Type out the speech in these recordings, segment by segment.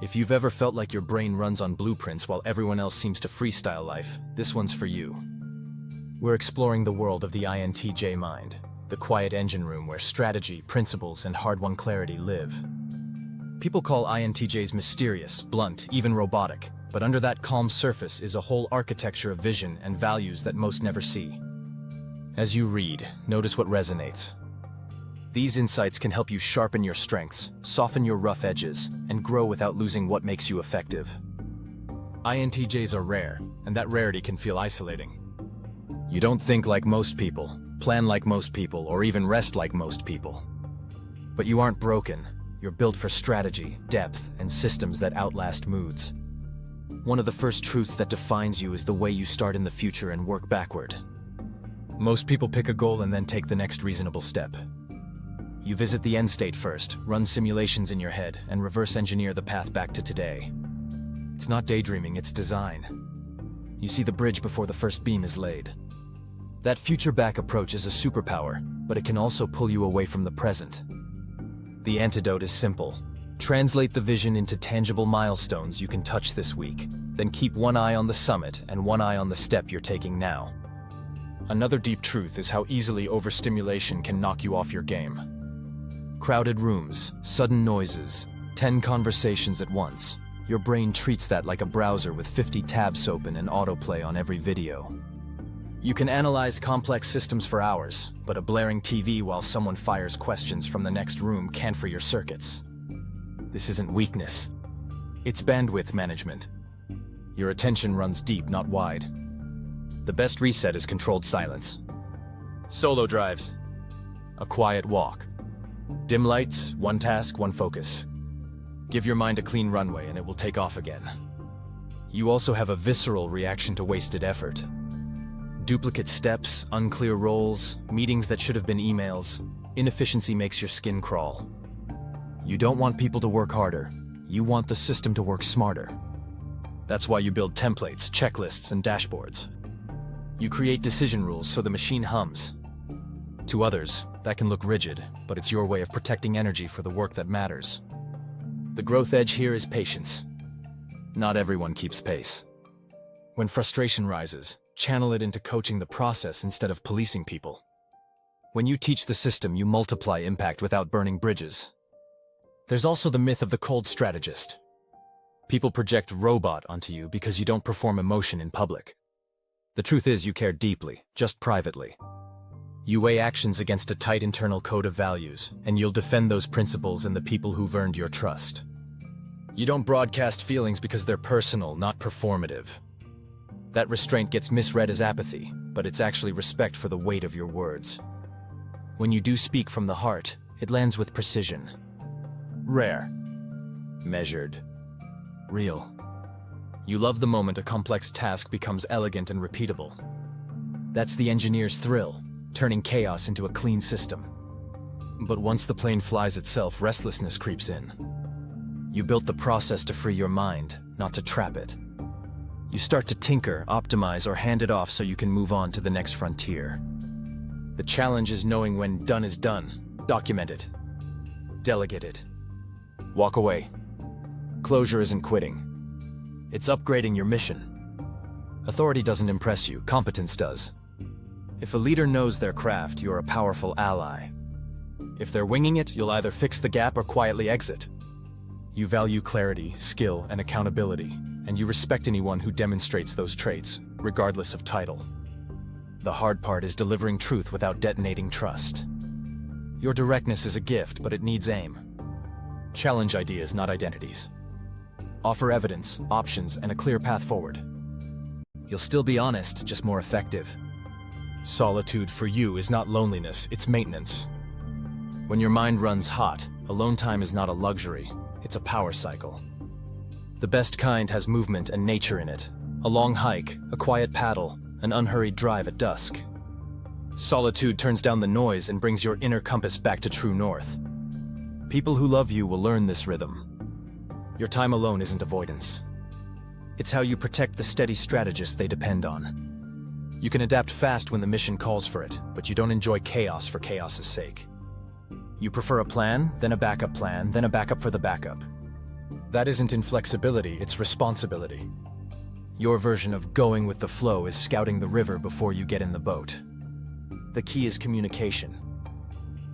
If you've ever felt like your brain runs on blueprints while everyone else seems to freestyle life, this one's for you. We're exploring the world of the INTJ mind, the quiet engine room where strategy, principles, and hard-won clarity live. People call INTJs mysterious, blunt, even robotic, but under that calm surface is a whole architecture of vision and values that most never see. As you read, notice what resonates. These insights can help you sharpen your strengths, soften your rough edges, and grow without losing what makes you effective. INTJs are rare, and that rarity can feel isolating. You don't think like most people, plan like most people, or even rest like most people. But you aren't broken. You're built for strategy, depth, and systems that outlast moods. One of the first truths that defines you is the way you start in the future and work backward. Most people pick a goal and then take the next reasonable step. You visit the end state first, run simulations in your head, and reverse engineer the path back to today. It's not daydreaming, it's design. You see the bridge before the first beam is laid. That future-back approach is a superpower, but it can also pull you away from the present. The antidote is simple. Translate the vision into tangible milestones you can touch this week, then keep one eye on the summit and one eye on the step you're taking now. Another deep truth is how easily overstimulation can knock you off your game. Crowded rooms, sudden noises, 10 conversations at once. Your brain treats that like a browser with 50 tabs open and autoplay on every video. You can analyze complex systems for hours, but a blaring TV while someone fires questions from the next room can't for your circuits. This isn't weakness. It's bandwidth management. Your attention runs deep, not wide. The best reset is controlled silence. Solo drives. A quiet walk. Dim lights, one task, one focus. Give your mind a clean runway and it will take off again. You also have a visceral reaction to wasted effort. Duplicate steps, unclear roles, meetings that should have been emails. Inefficiency makes your skin crawl. You don't want people to work harder. You want the system to work smarter. That's why you build templates, checklists, and dashboards. You create decision rules so the machine hums. To others, that can look rigid, but it's your way of protecting energy for the work that matters. The growth edge here is patience. Not everyone keeps pace. When frustration rises, channel it into coaching the process instead of policing people. When you teach the system, you multiply impact without burning bridges. There's also the myth of the cold strategist. People project robot onto you because you don't perform emotion in public. The truth is you care deeply, just privately. You weigh actions against a tight internal code of values, and you'll defend those principles and the people who've earned your trust. You don't broadcast feelings because they're personal, not performative. That restraint gets misread as apathy, but it's actually respect for the weight of your words. When you do speak from the heart, it lands with precision. Rare. Measured. Real. You love the moment a complex task becomes elegant and repeatable. That's the engineer's thrill, turning chaos into a clean system. But once the plane flies itself, restlessness creeps in. You built the process to free your mind, not to trap it. You start to tinker, optimize, or hand it off so you can move on to the next frontier. The challenge is knowing when done is done. Document it. Delegate it. Walk away. Closure isn't quitting. It's upgrading your mission. Authority doesn't impress you, competence does. If a leader knows their craft, you're a powerful ally. If they're winging it, you'll either fix the gap or quietly exit. You value clarity, skill, and accountability, and you respect anyone who demonstrates those traits, regardless of title. The hard part is delivering truth without detonating trust. Your directness is a gift, but it needs aim. Challenge ideas, not identities. Offer evidence, options, and a clear path forward. You'll still be honest, just more effective. Solitude for you is not loneliness, it's maintenance. When your mind runs hot, alone time is not a luxury, it's a power cycle. The best kind has movement and nature in it. A long hike, a quiet paddle, an unhurried drive at dusk. Solitude turns down the noise and brings your inner compass back to true north. People who love you will learn this rhythm. Your time alone isn't avoidance. It's how you protect the steady strategist they depend on. You can adapt fast when the mission calls for it, but you don't enjoy chaos for chaos's sake. You prefer a plan, then a backup plan, then a backup for the backup. That isn't inflexibility, it's responsibility. Your version of going with the flow is scouting the river before you get in the boat. The key is communication.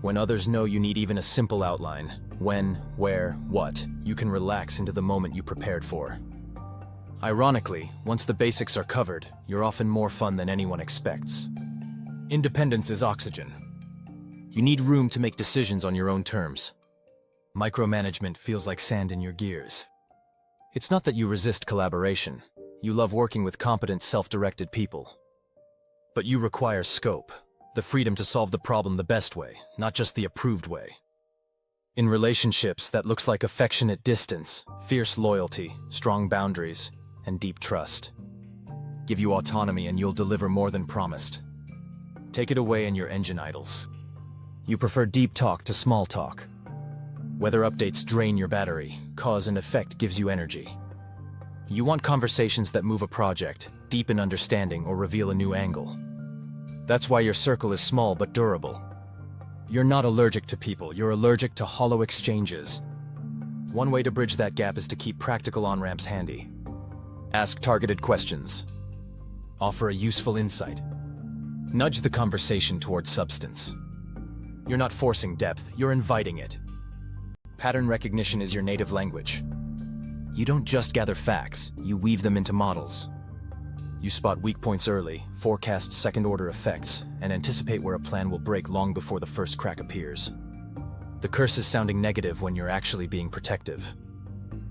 When others know you need even a simple outline, when, where, what, you can relax into the moment you prepared for. Ironically, once the basics are covered, you're often more fun than anyone expects. Independence is oxygen. You need room to make decisions on your own terms. Micromanagement feels like sand in your gears. It's not that you resist collaboration. You love working with competent, self-directed people. But you require scope, the freedom to solve the problem the best way, not just the approved way. In relationships, that looks like affectionate distance, fierce loyalty, strong boundaries, and deep trust. Give you autonomy and you'll deliver more than promised. Take it away and your engine idles. You prefer deep talk to small talk. Weather updates drain your battery, cause and effect gives you energy. You want conversations that move a project, deepen understanding, or reveal a new angle. That's why your circle is small but durable. You're not allergic to people, you're allergic to hollow exchanges. One way to bridge that gap is to keep practical on-ramps handy. Ask targeted questions. Offer a useful insight. Nudge the conversation towards substance. You're not forcing depth, you're inviting it. Pattern recognition is your native language. You don't just gather facts, you weave them into models. You spot weak points early, forecast second-order effects, and anticipate where a plan will break long before the first crack appears. The curse is sounding negative when you're actually being protective.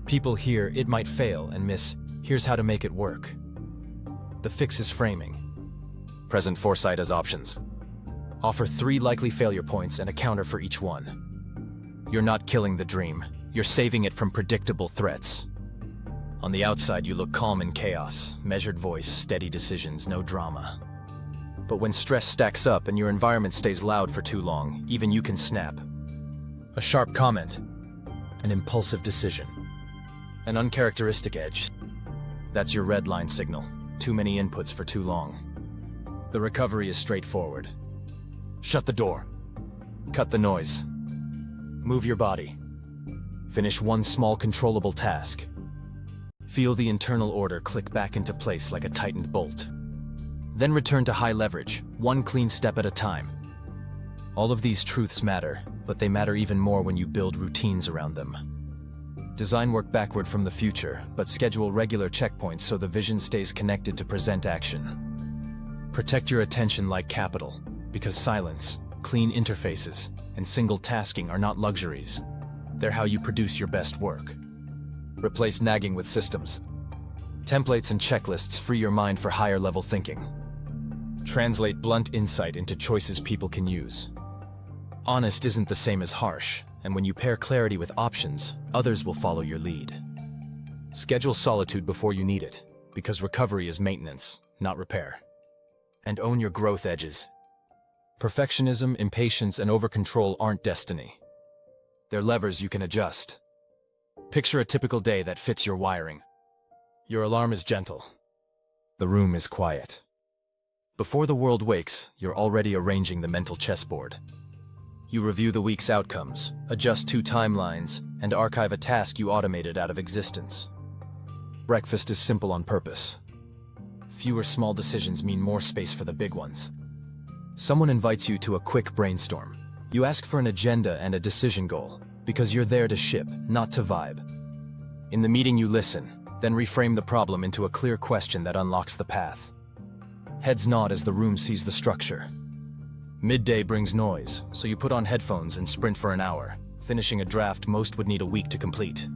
People hear, "It might fail," and miss, "Here's how to make it work." The fix is framing. Present foresight as options. Offer 3 likely failure points and a counter for each one. You're not killing the dream, you're saving it from predictable threats. On the outside, you look calm in chaos, measured voice, steady decisions, no drama. But when stress stacks up and your environment stays loud for too long, even you can snap. A sharp comment, an impulsive decision, an uncharacteristic edge. That's your red line signal. Too many inputs for too long. The recovery is straightforward. Shut the door. Cut the noise. Move your body. Finish one small controllable task. Feel the internal order click back into place like a tightened bolt. Then return to high leverage, one clean step at a time. All of these truths matter, but they matter even more when you build routines around them. Design work backward from the future, but schedule regular checkpoints so the vision stays connected to present action. Protect your attention like capital, because silence, clean interfaces, and single tasking are not luxuries. They're how you produce your best work. Replace nagging with systems. Templates and checklists free your mind for higher level thinking. Translate blunt insight into choices people can use. Honest isn't the same as harsh, and when you pair clarity with options, others will follow your lead. Schedule solitude before you need it, because recovery is maintenance, not repair. And own your growth edges. Perfectionism, impatience, and overcontrol aren't destiny. They're levers you can adjust. Picture a typical day that fits your wiring. Your alarm is gentle. The room is quiet. Before the world wakes, you're already arranging the mental chessboard. You review the week's outcomes, adjust 2 timelines, and archive a task you automated out of existence. Breakfast is simple on purpose. Fewer small decisions mean more space for the big ones. Someone invites you to a quick brainstorm. You ask for an agenda and a decision goal, because you're there to ship, not to vibe. In the meeting you listen, then reframe the problem into a clear question that unlocks the path. Heads nod as the room sees the structure. Midday brings noise, so you put on headphones and sprint for an hour, finishing a draft most would need a week to complete.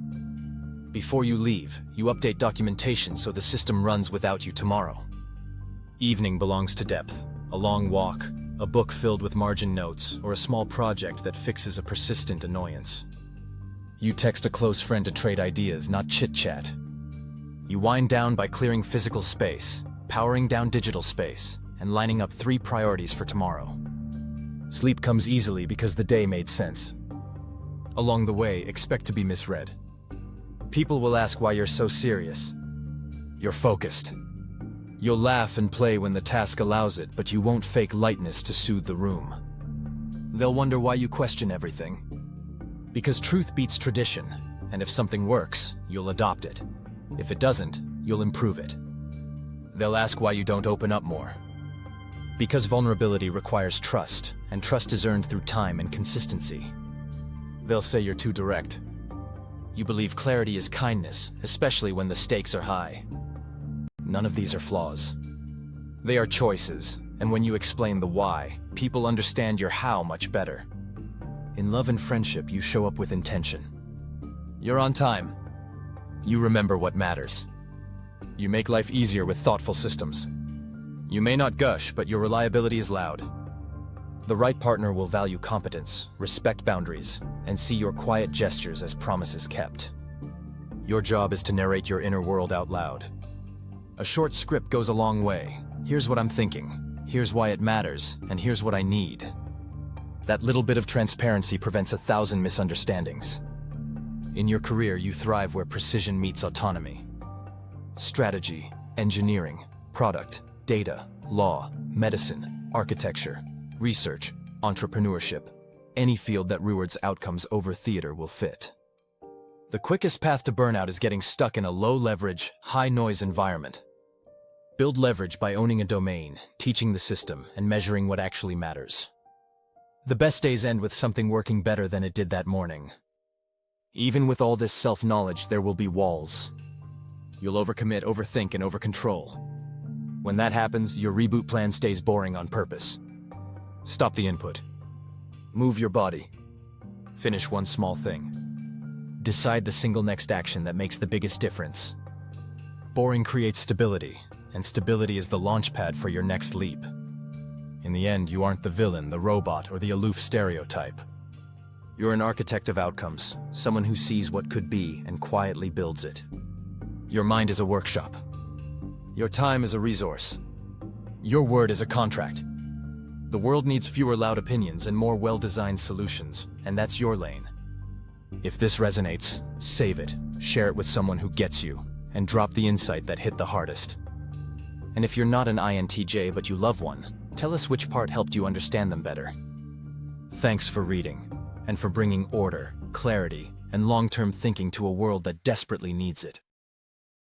Before you leave, you update documentation so the system runs without you tomorrow. Evening belongs to depth, a long walk, a book filled with margin notes, or a small project that fixes a persistent annoyance. You text a close friend to trade ideas, not chit-chat. You wind down by clearing physical space, powering down digital space, and lining up 3 priorities for tomorrow. Sleep comes easily because the day made sense. Along the way, expect to be misread. People will ask why you're so serious. You're focused. You'll laugh and play when the task allows it, but you won't fake lightness to soothe the room. They'll wonder why you question everything. Because truth beats tradition, and if something works, you'll adopt it. If it doesn't, you'll improve it. They'll ask why you don't open up more. Because vulnerability requires trust, and trust is earned through time and consistency. They'll say you're too direct. You believe clarity is kindness, especially when the stakes are high. None of these are flaws. They are choices, and when you explain the why, people understand your how much better. In love and friendship, you show up with intention. You're on time. You remember what matters. You make life easier with thoughtful systems. You may not gush, but your reliability is loud. The right partner will value competence, respect boundaries, and see your quiet gestures as promises kept. Your job is to narrate your inner world out loud. A short script goes a long way. Here's what I'm thinking, here's why it matters, and here's what I need. That little bit of transparency prevents 1,000 misunderstandings. In your career, you thrive where precision meets autonomy. Strategy, engineering, product, data, law, medicine, architecture, research, entrepreneurship. Any field that rewards outcomes over theater will fit. The quickest path to burnout is getting stuck in a low-leverage, high-noise environment. Build leverage by owning a domain, teaching the system, and measuring what actually matters. The best days end with something working better than it did that morning. Even with all this self-knowledge, there will be walls. You'll overcommit, overthink, and overcontrol. When that happens, your reboot plan stays boring on purpose. Stop the input. Move your body. Finish one small thing. Decide the single next action that makes the biggest difference. Boring creates stability, and stability is the launchpad for your next leap. In the end, you aren't the villain, the robot, or the aloof stereotype. You're an architect of outcomes, someone who sees what could be and quietly builds it. Your mind is a workshop. Your time is a resource. Your word is a contract. The world needs fewer loud opinions and more well-designed solutions, and that's your lane. If this resonates, save it, share it with someone who gets you, and drop the insight that hit the hardest. And if you're not an INTJ but you love one, tell us which part helped you understand them better. Thanks for reading, and for bringing order, clarity, and long-term thinking to a world that desperately needs it.